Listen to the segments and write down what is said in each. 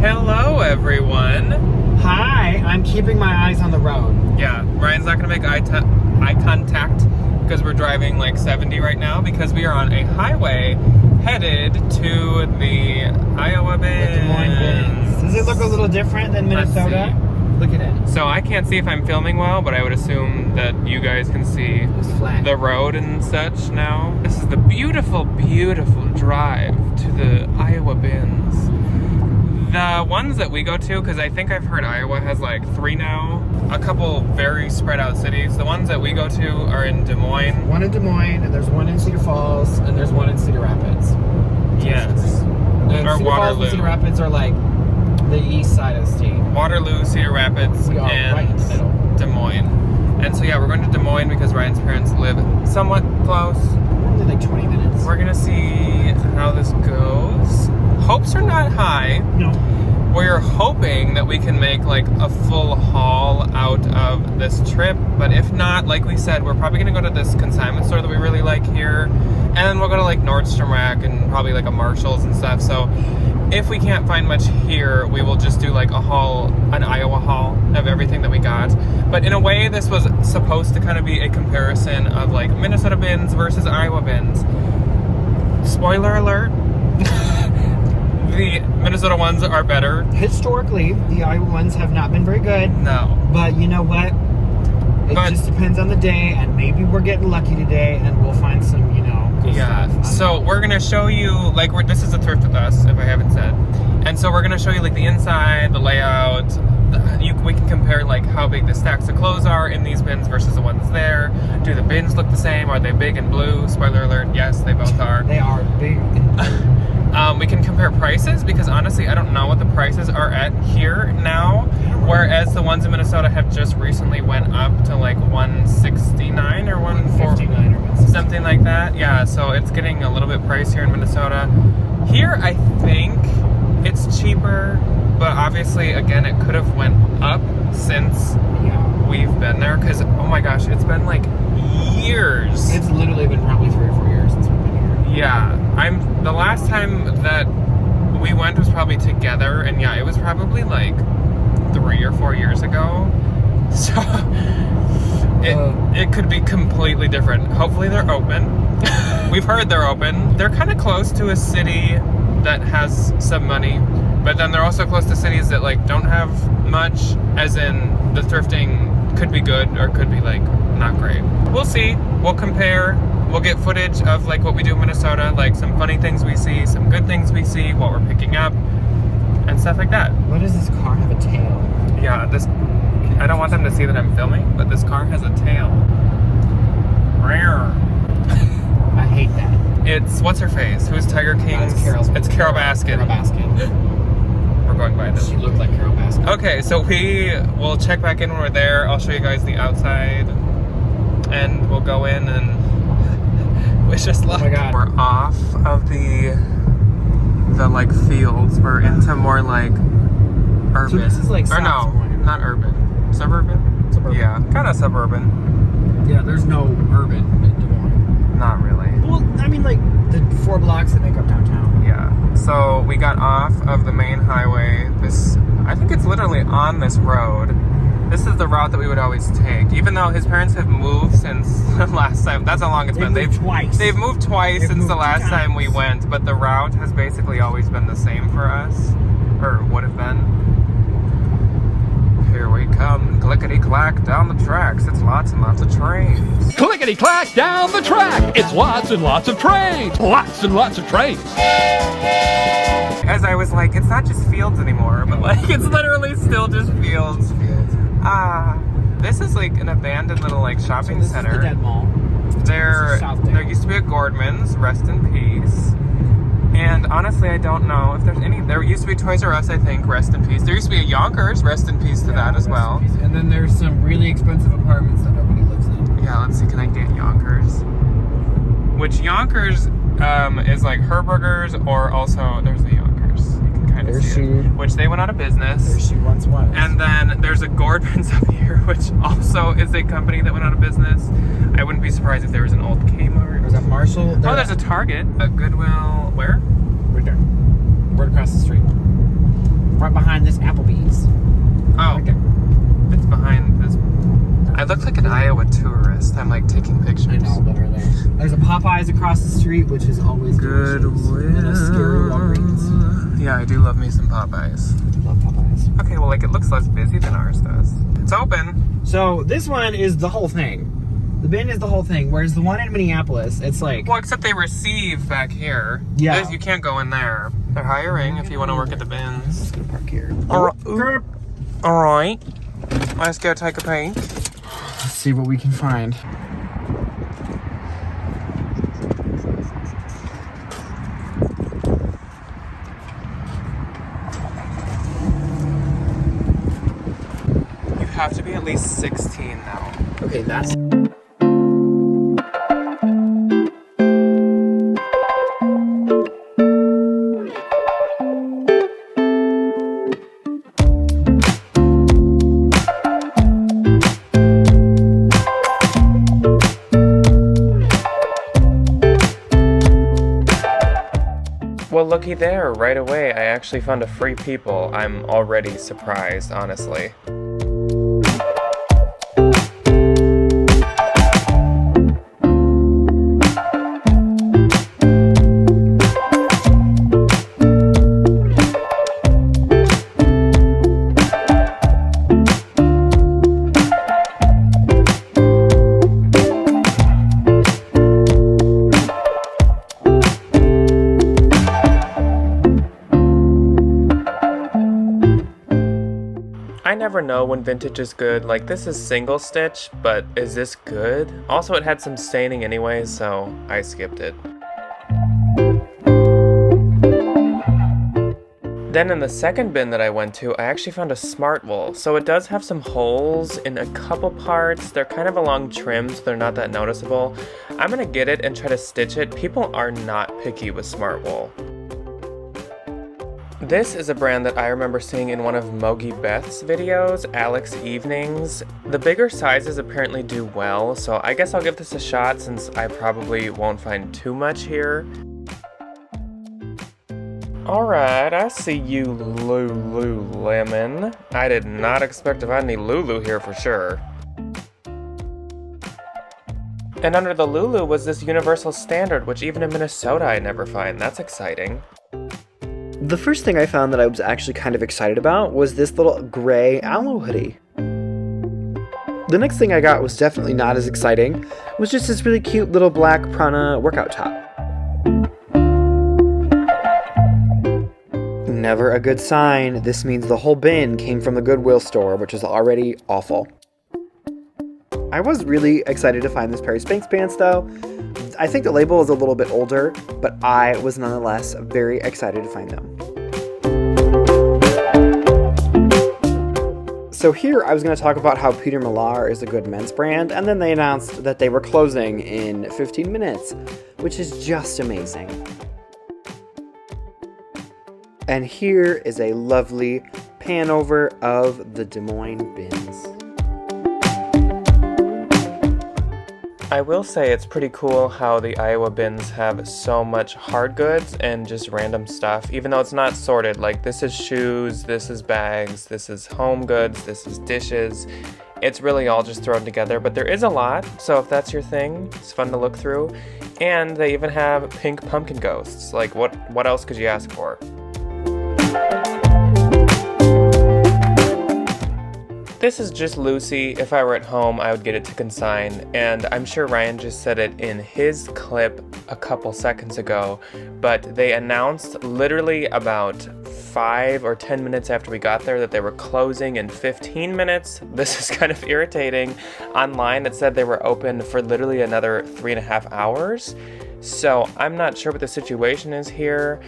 Hello, everyone. Hi, I'm keeping my eyes on the road. Yeah, Ryan's not gonna make eye contact because we're driving like 70 right now because we are on a highway headed to the Iowa Bins. Des Moines Bins. Does it look a little different than Minnesota? Look at it. So I can't see if I'm filming well, but I would assume that you guys can see the road and such now. This is the beautiful, beautiful drive to the Iowa Bins. The ones that we go to, because I think I've heard Iowa has like 3 now, a couple very spread out cities. The ones that we go to are in Des Moines. One in Des Moines, and there's one in Cedar Falls, and there's one in Cedar Rapids. Yes. And Or Cedar Falls Waterloo. and Cedar Rapids are like the east side of the state. Waterloo, Cedar Rapids, We are and right in the middle. Des Moines. And so yeah, we're going to Des Moines because Ryan's parents live somewhat close. Only like 20 minutes. We're gonna see how this goes. Hopes are not high. No. We're hoping that we can make like a full haul out of this trip, but if not, like we said, we're probably gonna go to this consignment store that we really like here, and then we'll go to like Nordstrom Rack and probably like a Marshall's and stuff. So if we can't find much here, we will just do like a haul, an Iowa haul of everything that we got. But in a way, this was supposed to kind of be a comparison of like Minnesota bins versus Iowa bins. Spoiler alert. The Minnesota ones are better. Historically, the Iowa ones have not been very good. No. But you know what? It just depends on the day, and maybe we're getting lucky today, and we'll find some, good stuff. So we're gonna show you, like, this is a thrift with us, if I haven't said. And so we're gonna show you like the inside, the layout. We can compare like how big the stacks of clothes are in these bins versus the ones there. Do the bins look the same? Are they big and blue? Spoiler alert, yes, they both are. They are big and blue. We can compare prices because honestly, I don't know what the prices are at here now. Whereas the ones in Minnesota have just recently went up to like $169 or $159 or something like that. Yeah, so it's getting a little bit pricier in Minnesota. Here, I think it's cheaper, but obviously, again, it could have went up since we've been there. Because oh my gosh, it's been like years. It's literally been probably 3 or 4 years since we've been here. Yeah, the last time that we went was probably together, and yeah, it was probably like 3 or 4 years ago. So it could be completely different. Hopefully they're open. We've heard they're open. They're kind of close to a city that has some money, but then they're also close to cities that like don't have much, as in the thrifting could be good or could be like not great. We'll see. We'll compare. We'll get footage of like what we do in Minnesota, like some funny things we see, some good things we see, what we're picking up, and stuff like that. What does this car have a tail? Yeah, I don't want them to see that I'm filming, but this car has a tail. Rare. I hate that. It's, what's her face? Who's Tiger King's? It's Carol Baskin. Carol Baskin. We're going by this. She looked like Carol Baskin. Okay, so we will check back in when we're there. I'll show you guys the outside, and we'll go in and wish us luck. Oh my God. We're off of the like fields. We're into more like urban. So this is like or no, not urban. Suburban? Suburban. Yeah, kind of suburban. Yeah, there's no urban in Des Moines. Not really. Well, I mean like the 4 blocks that make up downtown. Yeah. So we got off of the main highway. I think it's literally on this road. This is the route that we would always take, even though his parents have moved since the last time. That's how long it's been. They've moved twice since the last time we went, but the route has basically always been the same for us, or would have been. Here we come, clickety-clack down the tracks. It's lots and lots of trains. Clickety-clack down the track. It's lots and lots of trains. Lots and lots of trains. As I was like, it's not just fields anymore, but like it's literally still just fields. This is like an abandoned little like shopping center. This is the dead mall. There used to be a Gordman's, rest in peace. And honestly, I don't know if there's any. There used to be Toys R Us, I think, rest in peace. There used to be a Yonkers, rest in peace to that as well. And then there's some really expensive apartments that nobody lives in. Yeah, let's see, can I get Yonkers? Which Yonkers is like Herberger's, or also there's the Yonkers. You can kind of see it. Which they went out of business. There she once was. And then there's a Gordman's up here, which also is a company that went out of business. I wouldn't be surprised if there was an old Kmart. There's a Marshall. Oh, there's a Target. A Goodwill. Where? Right there. Right across the street. right behind this Applebee's. Oh, Right there. it's behind this. I look like an Iowa tourist. I'm like taking pictures. I know, literally. There's a Popeyes across the street, which is always delicious. Goodwill. And a scary Walgreens. Yeah, I do love me some Popeyes. Love Popeyes. Okay, well, like it looks less busy than ours does. It's open. So this one is the whole thing. The bin is the whole thing, whereas the one in Minneapolis, it's like... Well, except they receive back here. Yeah. You can't go in there. They're hiring if you want to work at the I'm bins. just gonna park here. All right. Let's go take a peek. Let's see what we can find. You have to be at least 16 now. Okay, that's... Well, looky there, right away I actually found a free people. I'm already surprised, honestly. I never know when vintage is good. Like, this is single stitch, but is this good? Also, it had some staining anyways, so I skipped it. Then in the second bin that I went to, I actually found a smart wool. So it does have some holes in a couple parts. They're kind of a long trim, so they're not that noticeable. I'm gonna get it and try to stitch it. People are not picky with smart wool. This is a brand that I remember seeing in one of Mogi Beth's videos, Alex Evenings. The bigger sizes apparently do well, so I guess I'll give this a shot since I probably won't find too much here. Alright, I see you, Lululemon. I did not expect to find any Lulu here for sure. And under the Lulu was this universal standard, which even in Minnesota I never find. That's exciting. The first thing I found that I was actually kind of excited about was this little gray aloe hoodie. The next thing I got was definitely not as exciting. It was just this really cute little black Prana workout top. Never a good sign. This means the whole bin came from the Goodwill store, which is already awful. I was really excited to find this pair of Spanx pants though. I think the label is a little bit older, but I was nonetheless very excited to find them. So here I was going to talk about how Peter Millar is a good men's brand, and then they announced that they were closing in 15 minutes, which is just amazing. And here is a lovely pan over of the Des Moines bins. I will say it's pretty cool how the Iowa bins have so much hard goods and just random stuff, even though it's not sorted. Like, this is shoes, this is bags, this is home goods, this is dishes. It's really all just thrown together, but there is a lot, so if that's your thing, it's fun to look through. And they even have pink pumpkin ghosts. Like, what else could you ask for? This is just Lucy. If I were at home, I would get it to consign, and I'm sure Ryan just said it in his clip a couple seconds ago, but they announced literally about 5 or 10 minutes after we got there that they were closing in 15 minutes. This is kind of irritating. Online, it said they were open for literally another 3.5 hours. So I'm not sure what the situation is here,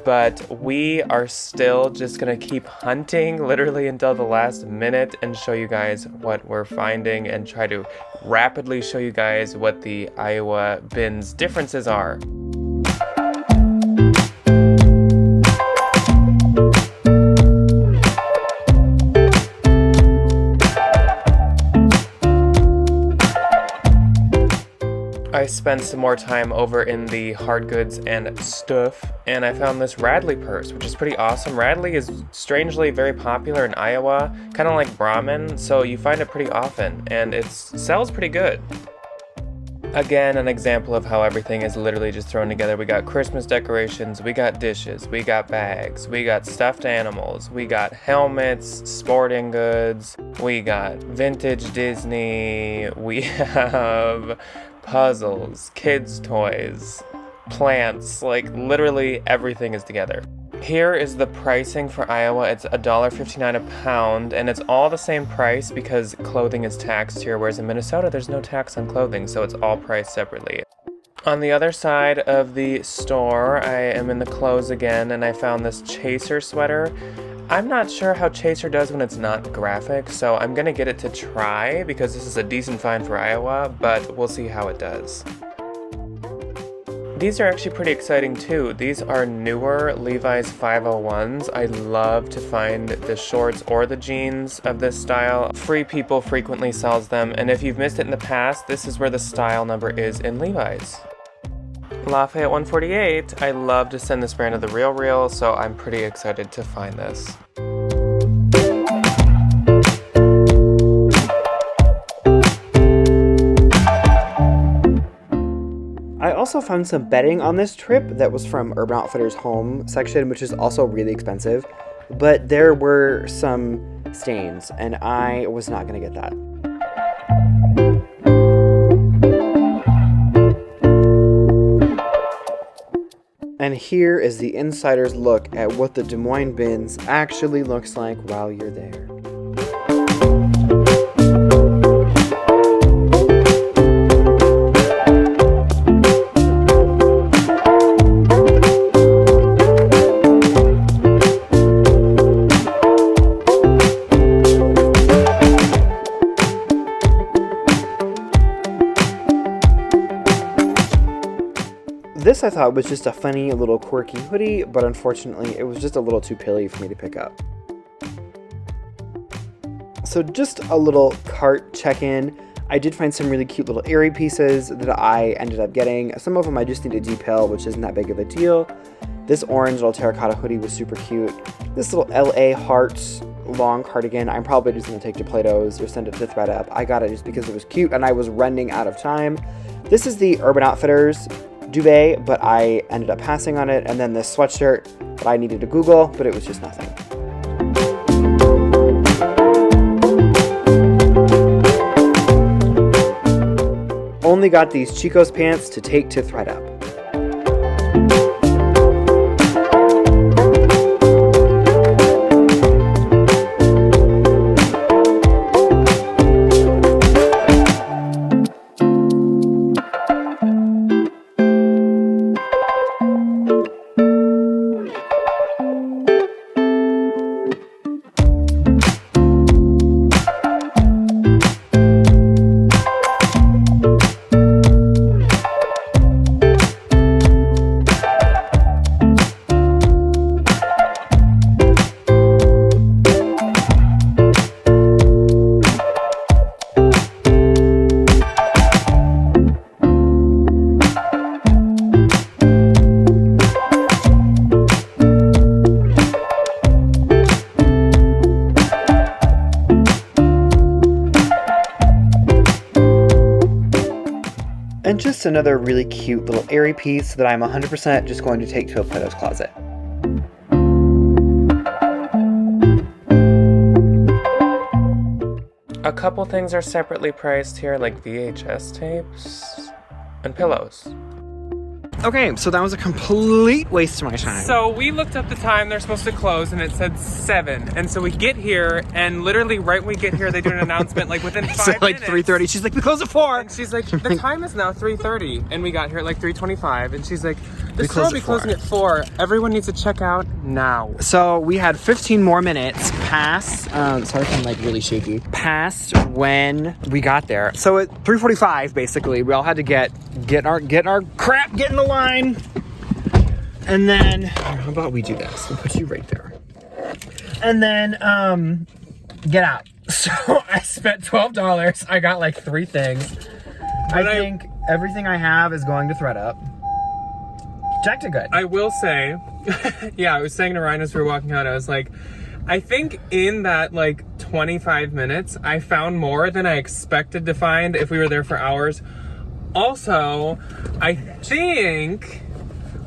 but we are still just gonna keep hunting literally until the last minute and show you guys what we're finding and try to rapidly show you guys what the Iowa bins differences are. I I spent some more time over in the hard goods and stuff, and I found this Radley purse, which is pretty awesome. Radley is strangely very popular in Iowa, kind of like Brahmin, so you find it pretty often, and it sells pretty good. Again, an example of how everything is literally just thrown together. We got Christmas decorations, we got dishes, we got bags, we got stuffed animals, we got helmets, sporting goods, we got vintage Disney, we have puzzles, kids' toys, plants, like literally everything is together. Here is the pricing for Iowa. It's $1.59 a pound, and it's all the same price because clothing is taxed here, whereas in Minnesota there's no tax on clothing, so it's all priced separately. On the other side of the store, I am in the clothes again, and I found this Chaser sweater. I'm not sure how Chaser does when it's not graphic, so I'm gonna get it to try because this is a decent find for Iowa, but we'll see how it does. These are actually pretty exciting too. These are newer Levi's 501s. I love to find the shorts or the jeans of this style. Free People frequently sells them, and if you've missed it in the past, this is where the style number is in Levi's. Lafayette 148. I love to send this brand to the Real, so I'm pretty excited to find this. I also found some bedding on this trip that was from Urban Outfitters home section, which is also really expensive, but there were some stains and I was not going to get that. And here is the insider's look at what the Des Moines bins actually looks like while you're there. This I thought was just a funny little quirky hoodie, but unfortunately it was just a little too pilly for me to pick up. So just a little cart check-in. I did find some really cute little Aerie pieces that I ended up getting. Some of them I just need to detail, which isn't that big of a deal. This orange little terracotta hoodie was super cute. This little LA Hearts long cardigan, I'm probably just going to take to Plato's or send it to ThredUp. I got it just because it was cute and I was running out of time. This is the Urban Outfitters duvet, but I ended up passing on it. And then this sweatshirt that I needed to Google, but it was just nothing. Only got these Chico's pants to take to ThredUp. And just another really cute little Aerie piece that I'm 100% just going to take to a Plato's Closet. A couple things are separately priced here, like VHS tapes and pillows. Okay, so that was a complete waste of my time. So we looked up the time they're supposed to close and it said 7. And so we get here and literally right when we get here they do an announcement like within 5 so like minutes. 3:30. She's like, we close at 4. And she's like, the time is now 3:30. And we got here at like 3:25. And she's like, the store will be closing at 4. Everyone needs to check out now. So we had 15 more minutes past, sorry if I'm like really shaky, past when we got there. So at 3:45 basically, we all had to get our crap, get in the line. And then, how about we do this? We'll put you right there. And then, get out. So I spent $12. I got like 3 things. I think everything I have is going to ThredUp. Jack did good. I will say, yeah, I was saying to Ryan as we were walking out, I was like, I think in that like 25 minutes, I found more than I expected to find if we were there for hours. Also, I think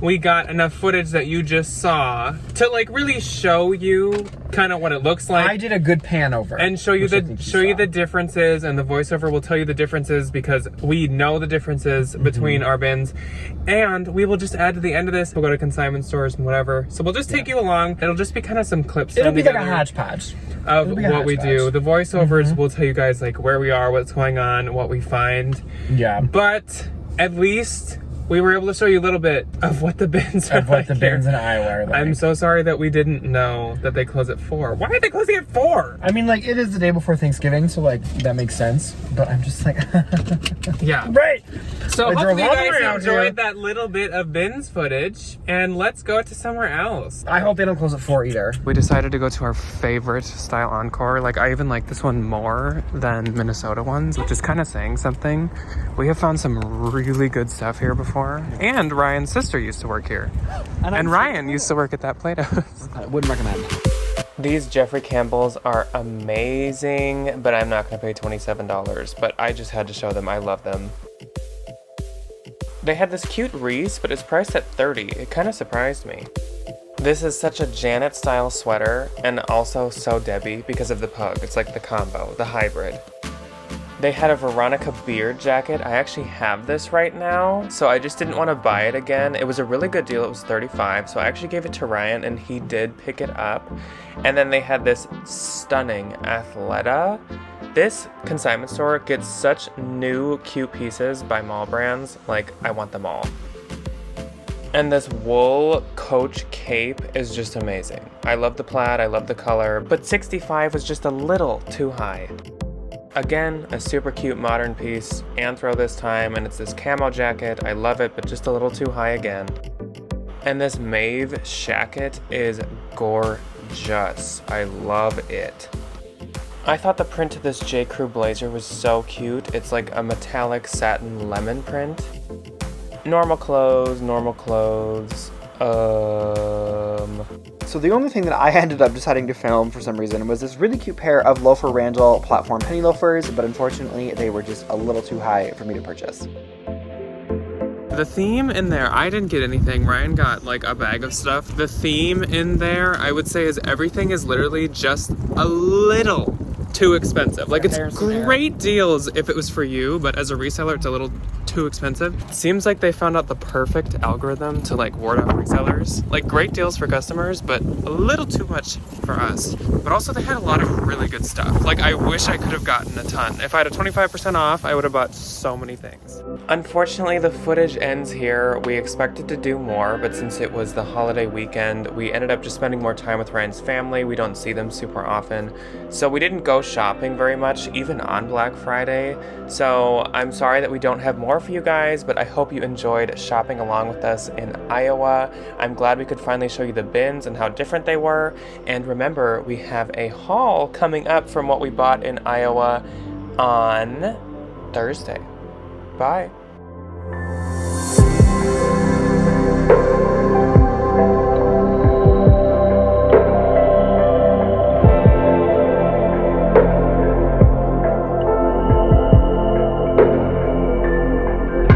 we got enough footage that you just saw to like really show you kind of what it looks like. I did a good pan over and show you the differences, and the voiceover will tell you the differences because we know the differences between our bins. And we will just add to the end of this. We'll go to consignment stores and whatever. So we'll just take you along. It'll just be kind of some clips. It'll be like a hodgepodge of what we do. The voiceovers will tell you guys like where we are, what's going on, what we find. Yeah. But at least we were able to show you a little bit of what the bins are like the bins in Iowa are like. I'm so sorry that we didn't know that they close at 4. Why are they closing at 4? I mean, like, it is the day before Thanksgiving, so, like, that makes sense. But I'm just like... Yeah. Right! So I hopefully you drove all the way out guys here. enjoyed that little bit of bins footage, and let's go to somewhere else. I hope they don't close at 4 either. We decided to go to our favorite style Encore. Like, I even like this one more than Minnesota ones, which is kind of saying something. We have found some really good stuff here before. And Ryan's sister used to work here. And Ryan used to work at that Plato's. I wouldn't recommend. These Jeffrey Campbell's are amazing, but I'm not going to pay $27. But I just had to show them. I love them. They had this cute wreath, but it's priced at $30. It kind of surprised me. This is such a Janet style sweater, and also so Debbie because of the pug. It's like the combo, the hybrid. They had a Veronica beard jacket. I actually have this right now, so I just didn't want to buy it again. It was a really good deal. It was $35, so I actually gave it to Ryan, and he did pick it up. And then they had this stunning Athleta. This consignment store gets such new, cute pieces by mall brands. Like, I want them all. And this wool Coach cape is just amazing. I love the plaid, I love the color, but $65 was just a little too high. Again, a super cute modern piece, Anthro this time, and it's this camo jacket. I love it, but just a little too high again. And this Maeve shacket is gorgeous. I love it. I thought the print of this J. Crew blazer was so cute. It's like a metallic satin lemon print. Normal clothes, normal clothes. So the only thing that I ended up deciding to film for some reason was this really cute pair of loafer Randall platform penny loafers, but unfortunately they were just a little too high for me to purchase. The theme in there, I didn't get anything. Ryan got like a bag of stuff. The theme in there, I would say, is everything is literally just a little too expensive. Like, it's great deals if it was for you, but as a reseller, it's a little too expensive. It seems like they found out the perfect algorithm to like ward off resellers. Like, great deals for customers, but a little too much for us. But also they had a lot of really good stuff. Like, I wish I could have gotten a ton. If I had a 25% off, I would have bought so many things. Unfortunately, the footage ends here. We expected to do more, but since it was the holiday weekend, we ended up just spending more time with Ryan's family. We don't see them super often. So we didn't go shopping very much, even on Black Friday. So I'm sorry that we don't have more for you guys, but I hope you enjoyed shopping along with us in Iowa. I'm glad we could finally show you the bins and how different they were. And remember, we have a haul coming up from what we bought in Iowa on Thursday. Bye.